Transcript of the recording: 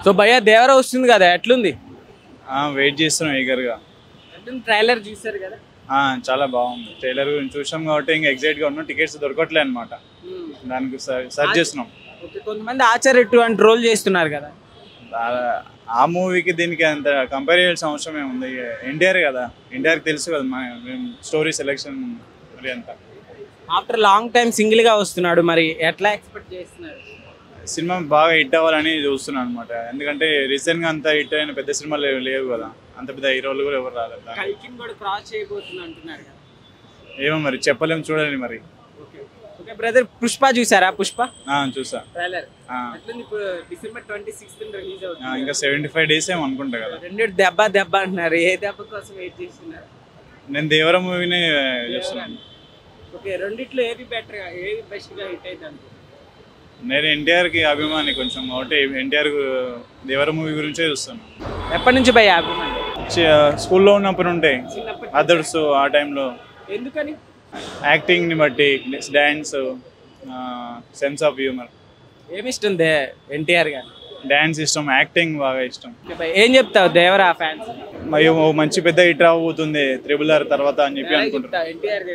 So భయ్యా దేవర వస్తుంది కదా, ఎట్లుంది? వెయిట్ చేస్తున్నాం ఈగర్గా. ట్రైలర్ చూసారు కదా? చాలా బాగుంది. ట్రైలర్ గురించి చూసాం కాబట్టి ఇంకా ఎగ్జైట్గా ఉన్నాం. టికెట్స్ దొరకట్లే అనమాట, దానికి సర్చ్ చేస్తున్నాం. కొంతమంది ఆచార్య 2 అని ట్రోల్ చేస్తున్నారు కదా. ఆ మూవీకి దీనికి అంత కంపేర్ చేయాల్సిన అవసరం ఏముంది? ఎన్టీఆర్ కదా, ఎన్టీఆర్కి తెలుసు కదా స్టోరీ సెలెక్షన్ అంతా. ఆఫ్టర్ లాంగ్ టైం సింగిల్ గా వస్తున్నాడు, మరి ఎట్లా ఎక్స్పెక్ట్ చేస్తున్నారు? సినిమా బాగా హిట్ అవ్వాలని చూస్తున్నాను అనమాట. ఎందుకంటే రీసెంట్ గా అంత హిట్ అయిన పెద్ద సినిమాలు లేవు కదా, అంత పెద్ద హీరోలు కూడా ఎవరు రాలేదు. ఏమో మరి చెప్పలేము, చూడాలి మరి. ఓకే బ్రదర్, పుష్ప చూసారా? పుష్ప చూసా. డిసెంబర్ 26 రిలీజ్ అవుతుంది. ఇంకా 75 days ఏమో అనుకుంటా కదా. రెండు దెబ్బ దెబ్బ అంటున్నారు, ఏ దెబ్బ కోసం వెయిట్ చేస్తున్నారు? నేను దేవర మూవీనే చూస్తున్నాను. ఓకే, రెండిట్లో ఏది బెటర్ గా, ఏది బెస్ట్ గా హిట్ అయితే? నేను ఎన్టీఆర్కి అభిమాని కొంచెం, ఒకటి ఎన్టీఆర్ దేవర మూవీ గురించే చూస్తాను. ఎప్పటి నుంచి భయ్యా అభిమాని? స్కూల్లో ఉన్నప్పుడు ఉంటాయి అదర్స్. ఆ టైంలో ఎందుకని? యాక్టింగ్ని బట్టి, డ్యాన్స్, సెన్స్ ఆఫ్ హ్యూమర్. ఏమి ఇష్టం ఎన్టీఆర్ గారు? డ్యాన్స్ ఇష్టం, యాక్టింగ్ బాగా ఇష్టం. ఏం చెప్తావు దేవరా ఫ్యాన్స్? మరి మంచి పెద్ద హిట్ రాబోతుంది RRR తర్వాత అని చెప్పి అనుకుంటున్నాను. ఎన్టీఆర్